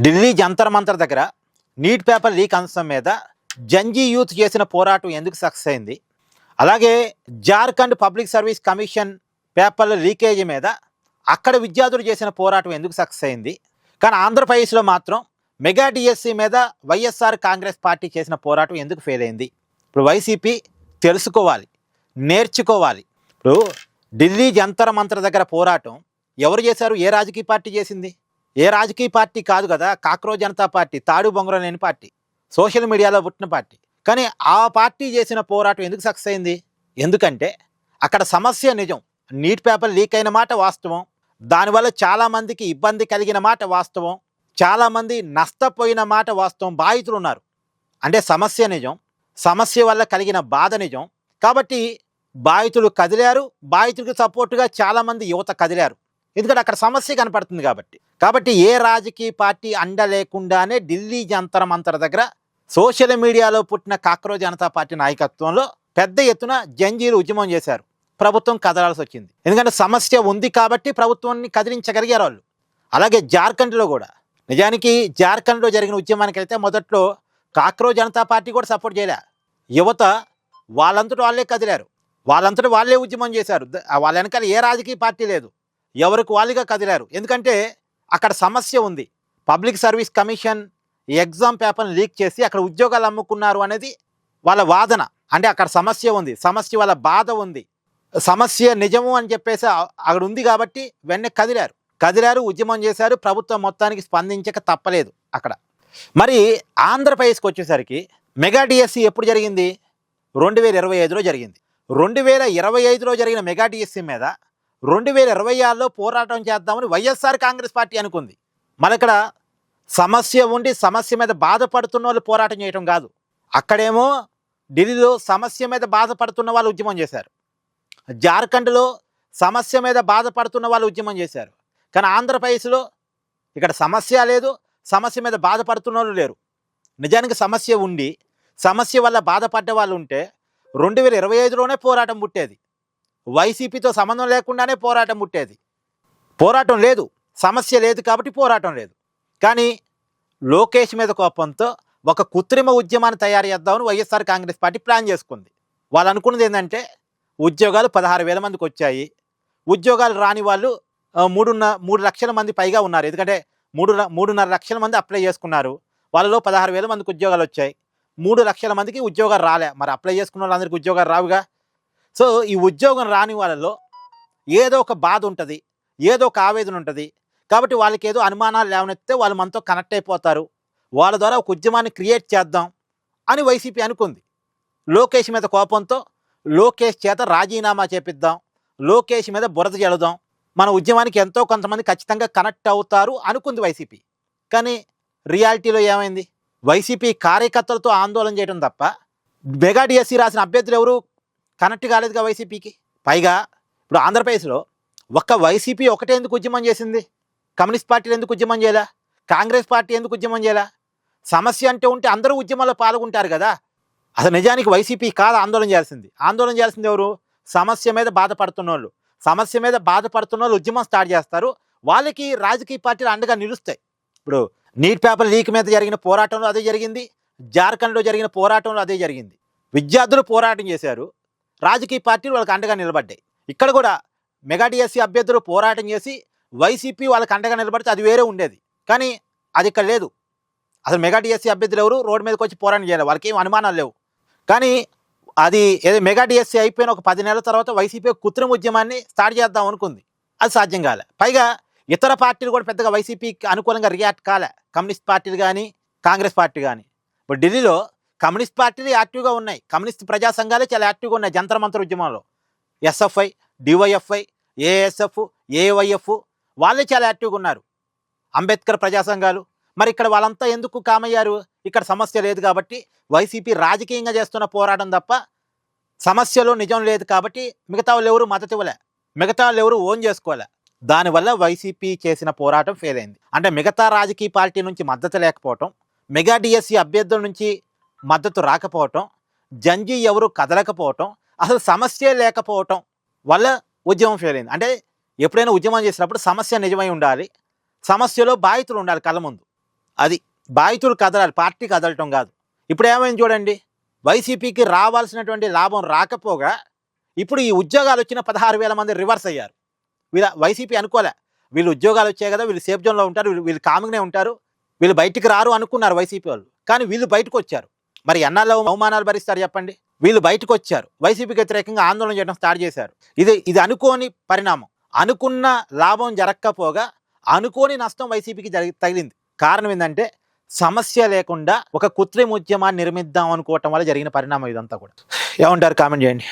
ఢిల్లీ జంతర్ మంతర్ దగ్గర neat paper leak అంశం మీద జంజీ యూత్ చేసిన పోరాటం ఎందుకు సక్సెస్ అయింది? అలాగే జార్ఖండ్ పబ్లిక్ సర్వీస్ కమిషన్ పేపర్ల లీకేజీ మీద అక్కడ విద్యార్థులు చేసిన పోరాటం ఎందుకు సక్సెస్ అయింది? కానీ ఆంధ్రప్రదేశ్లో మాత్రం మెగా డిఎస్సి మీద వైఎస్ఆర్ కాంగ్రెస్ పార్టీ చేసిన పోరాటం ఎందుకు ఫెయిల్ అయింది? ఇప్పుడు వైసీపీ తెలుసుకోవాలి, నేర్చుకోవాలి. ఇప్పుడు ఢిల్లీ జంతర్ మంతర్ దగ్గర పోరాటం ఎవరు చేశారు? ఏ రాజకీయ పార్టీ చేసింది? ఏ రాజకీయ పార్టీ కాదు కదా, కాక్రోజ్ జనతా పార్టీ, తాడు బొంగరం లేని పార్టీ, సోషల్ మీడియాలో పుట్టిన పార్టీ. కానీ ఆ పార్టీ చేసిన పోరాటం ఎందుకు సక్సెస్ అయింది? ఎందుకంటే అక్కడ సమస్య నిజం. నీట్ పేపర్ లీక్ అయిన మాట వాస్తవం, దానివల్ల చాలామందికి ఇబ్బంది కలిగిన మాట వాస్తవం, చాలామంది నష్టపోయిన మాట వాస్తవం. బాధితులు ఉన్నారు అంటే సమస్య నిజం, సమస్య వల్ల కలిగిన బాధ నిజం. కాబట్టి బాధితులు కదిలారు, బాధితులకు సపోర్టుగా చాలామంది యువత కదిలారు. ఎందుకంటే అక్కడ సమస్య కనపడుతుంది కాబట్టి ఏ రాజకీయ పార్టీ అండ లేకుండానే ఢిల్లీ జంతర్ మంతర్ దగ్గర సోషల్ మీడియాలో పుట్టిన కాక్రోజ్ జనతా పార్టీ నాయకత్వంలో పెద్ద ఎత్తున జంజీలు ఉద్యమం చేశారు. ప్రభుత్వం కదలాల్సి వచ్చింది. ఎందుకంటే సమస్య ఉంది కాబట్టి ప్రభుత్వాన్ని కదిలించగలిగారు వాళ్ళు. అలాగే జార్ఖండ్లో కూడా, నిజానికి జార్ఖండ్లో జరిగిన ఉద్యమానికి అయితే మొదట్లో కాక్రోజ్ జనతా పార్టీ కూడా సపోర్ట్ చేయలే. యువత వాళ్ళంతటా వాళ్ళే కదిలారు, వాళ్ళంతటా వాళ్ళే ఉద్యమం చేశారు. వాళ్ళ వెనకాల ఏ రాజకీయ పార్టీ లేదు, ఎవరికి వాళ్ళుగా కదిలారు. ఎందుకంటే అక్కడ సమస్య ఉంది. పబ్లిక్ సర్వీస్ కమిషన్ ఎగ్జామ్ పేపర్ని లీక్ చేసి అక్కడ ఉద్యోగాలు అమ్ముకున్నారు అనేది వాళ్ళ వాదన. అంటే అక్కడ సమస్య ఉంది, సమస్య వాళ్ళ బాధ ఉంది, సమస్య నిజము అని చెప్పేసి అక్కడ ఉంది కాబట్టి వెన్నె కదిలారు, ఉద్యమం చేశారు. ప్రభుత్వం మొత్తానికి స్పందించక తప్పలేదు అక్కడ. మరి ఆంధ్రప్రదేశ్కి వచ్చేసరికి మెగా డిఎస్సి ఎప్పుడు జరిగింది? 2025లో జరిగింది. 2025లో జరిగిన మెగా డిఎస్సి మీద 2026లో పోరాటం చేద్దామని వైఎస్ఆర్ కాంగ్రెస్ పార్టీ అనుకుంది. మన ఇక్కడ సమస్య ఉండి సమస్య మీద బాధపడుతున్న వాళ్ళు పోరాటం చేయటం కాదు. అక్కడేమో ఢిల్లీలో సమస్య మీద బాధపడుతున్న వాళ్ళు ఉద్యమం చేశారు, జార్ఖండ్లో సమస్య మీద బాధపడుతున్న వాళ్ళు ఉద్యమం చేశారు. కానీ ఆంధ్రప్రదేశ్లో ఇక్కడ సమస్య లేదు, సమస్య మీద బాధపడుతున్న వాళ్ళు లేరు. నిజానికి సమస్య ఉండి సమస్య వల్ల బాధపడ్డ వాళ్ళు ఉంటే 2025లోనే పోరాటం పుట్టేది. వైసీపీతో సంబంధం లేకుండానే పోరాటం పుట్టేది. పోరాటం లేదు, సమస్య లేదు కాబట్టి పోరాటం లేదు. కానీ లోకేష్ మీద కోపంతో ఒక కృత్రిమ ఉద్యమాన్ని తయారు చేద్దామని వైఎస్ఆర్ కాంగ్రెస్ పార్టీ ప్లాన్ చేసుకుంది. వాళ్ళు అనుకున్నది ఏంటంటే ఉద్యోగాలు 16,000 మందికి వచ్చాయి, ఉద్యోగాలు రాని వాళ్ళు 3 లక్షల మంది పైగా ఉన్నారు. ఎందుకంటే 3.5 లక్షల మంది అప్లై చేసుకున్నారు. వాళ్ళలో 16,000 మందికి ఉద్యోగాలు వచ్చాయి, 3 లక్షల మందికి ఉద్యోగాలు రాలే. మరి అప్లై చేసుకున్న వాళ్ళందరికీ ఉద్యోగాలు రావుగా. సో ఈ ఉద్యోగం రాని వాళ్ళలో ఏదో ఒక బాధ ఉంటుంది, ఏదో ఒక ఆవేదన ఉంటుంది. కాబట్టి వాళ్ళకి ఏదో అనుమానాలు లేవనెత్తే వాళ్ళు మనతో కనెక్ట్ అయిపోతారు, వాళ్ళ ద్వారా ఒక ఉద్యమాన్ని క్రియేట్ చేద్దాం అని వైసీపీ అనుకుంది. లోకేష్ మీద కోపంతో లోకేష్ చేత రాజీనామా చేపిద్దాం, లోకేష్ మీద బురద జల్లుదాం, మన ఉద్యమానికి ఎంతో కొంతమంది ఖచ్చితంగా కనెక్ట్ అవుతారు అనుకుంది వైసీపీ. కానీ రియాలిటీలో ఏమైంది? వైసీపీ కార్యకర్తలతో ఆందోళన చేయడం తప్ప మెగా డిఎస్సి రాసిన అభ్యర్థులు ఎవరు కనెక్ట్ కాలేదుగా వైసీపీకి. పైగా ఇప్పుడు ఆంధ్రప్రదేశ్లో ఒక్క వైసీపీ ఒకటే ఎందుకు ఉద్యమం చేసింది? కమ్యూనిస్ట్ పార్టీలు ఎందుకు ఉద్యమం చేయలే? కాంగ్రెస్ పార్టీ ఎందుకు ఉద్యమం చేయలే? సమస్య అంటే ఉంటే అందరూ ఉద్యమంలో పాల్గొంటారు కదా. అసలు నిజానికి వైసీపీ కాదు ఆందోళన చేయాల్సింది ఎవరు? సమస్య మీద బాధపడుతున్న వాళ్ళు. సమస్య మీద బాధపడుతున్న వాళ్ళు ఉద్యమం స్టార్ట్ చేస్తారు, వాళ్ళకి రాజకీయ పార్టీలు అండగా నిలుస్తాయి. ఇప్పుడు నీట్ పేపర్ లీక్ మీద జరిగిన పోరాటంలో అదే జరిగింది, జార్ఖండ్లో జరిగిన పోరాటంలో అదే జరిగింది. విద్యార్థులు పోరాటం చేశారు, రాజకీయ పార్టీలు వాళ్ళకి అండగా నిలబడ్డాయి. ఇక్కడ కూడా మెగా డిఎస్సి అభ్యర్థులు పోరాటం చేసి వైసీపీ వాళ్ళకి అండగా నిలబడితే అది వేరే ఉండేది. కానీ అది ఇక్కడ లేదు. అసలు మెగా డిఎస్సి అభ్యర్థులు ఎవరు రోడ్డు మీదకి వచ్చి పోరాటం చేయాలి, వాళ్ళకి ఏం అనుమానాలు లేవు. కానీ అది ఏదో మెగా డిఎస్సి అయిపోయిన ఒక 10 నెలల తర్వాత వైసీపీ కృత్రిమ ఉద్యమాన్ని స్టార్ట్ చేద్దాం అనుకుంది, అది సాధ్యం కాలే. పైగా ఇతర పార్టీలు కూడా పెద్దగా వైసీపీకి అనుకూలంగా రియాక్ట్ కాలే, కమ్యూనిస్ట్ పార్టీలు కానీ కాంగ్రెస్ పార్టీ కానీ. ఇప్పుడు ఢిల్లీలో కమ్యూనిస్ట్ పార్టీలు యాక్టివ్గా ఉన్నాయి, కమ్యూనిస్ట్ ప్రజా సంఘాలే చాలా యాక్టివ్గా ఉన్నాయి జంతర్ మంతర్ ఉద్యమంలో. ఎస్ఎఫ్ఐ, డివైఎఫ్ఐ, ఏఎస్ఎఫ్, ఏవైఎఫ్ వాళ్ళే చాలా యాక్టివ్గా ఉన్నారు, అంబేద్కర్ ప్రజా సంఘాలు. మరి ఇక్కడ వాళ్ళంతా ఎందుకు కామయ్యారు? ఇక్కడ సమస్య లేదు కాబట్టి వైసీపీ రాజకీయంగా చేస్తున్న పోరాటం తప్ప సమస్యలో నిజం లేదు కాబట్టి మిగతా వాళ్ళు ఎవరు మద్దతు ఇవ్వలే, మిగతా వాళ్ళు ఎవరు ఓన్ చేసుకోలే. దానివల్ల వైసీపీ చేసిన పోరాటం ఫెయిల్ అయింది. అంటే మిగతా రాజకీయ పార్టీ నుంచి మద్దతు లేకపోవటం, మెగా డిఎస్సి అభ్యర్థుల నుంచి మద్దతు రాకపోవటం, జంజీ ఎవరు కదలకపోవటం, అసలు సమస్య లేకపోవటం వల్ల ఉద్యమం ఫెయిల్ అయింది. అంటే ఎప్పుడైనా ఉద్యమం చేసినప్పుడు సమస్య నిజమై ఉండాలి, సమస్యలో బాధితులు ఉండాలి కళ్ళ ముందు. అది బాధితులు కదలాలి, పార్టీ కదలటం కాదు. ఇప్పుడు ఏమైంది చూడండి, వైసీపీకి రావాల్సినటువంటి లాభం రాకపోగా ఇప్పుడు ఈ ఉద్యోగాలు వచ్చిన 16,000 మంది రివర్స్ అయ్యారు. వైసీపీ అనుకోలే, వీళ్ళు ఉద్యోగాలు వచ్చాయి కదా, వీళ్ళు సేఫ్ జోన్లో ఉంటారు, వీళ్ళు కామ్గానే ఉంటారు, వీళ్ళు బయటికి రారు అనుకున్నారు వైసీపీ వాళ్ళు. కానీ వీళ్ళు బయటకు వచ్చారు. మరి ఎన్నాళ్ళు అవమానాలు భరిస్తారు చెప్పండి. వీళ్ళు బయటకు వచ్చారు, వైసీపీకి వ్యతిరేకంగా ఆందోళన చేయడం స్టార్ట్ చేశారు. ఇది అనుకోని పరిణామం. అనుకున్న లాభం జరగకపోగా అనుకోని నష్టం వైసీపీకి తగిలింది. కారణం ఏంటంటే సమస్య లేకుండా ఒక కృత్రిమ ఉద్యమాన్ని నిర్మిద్దాం అనుకోవటం వల్ల జరిగిన పరిణామం ఇదంతా కూడా. ఏమంటారు? కామెంట్ చేయండి.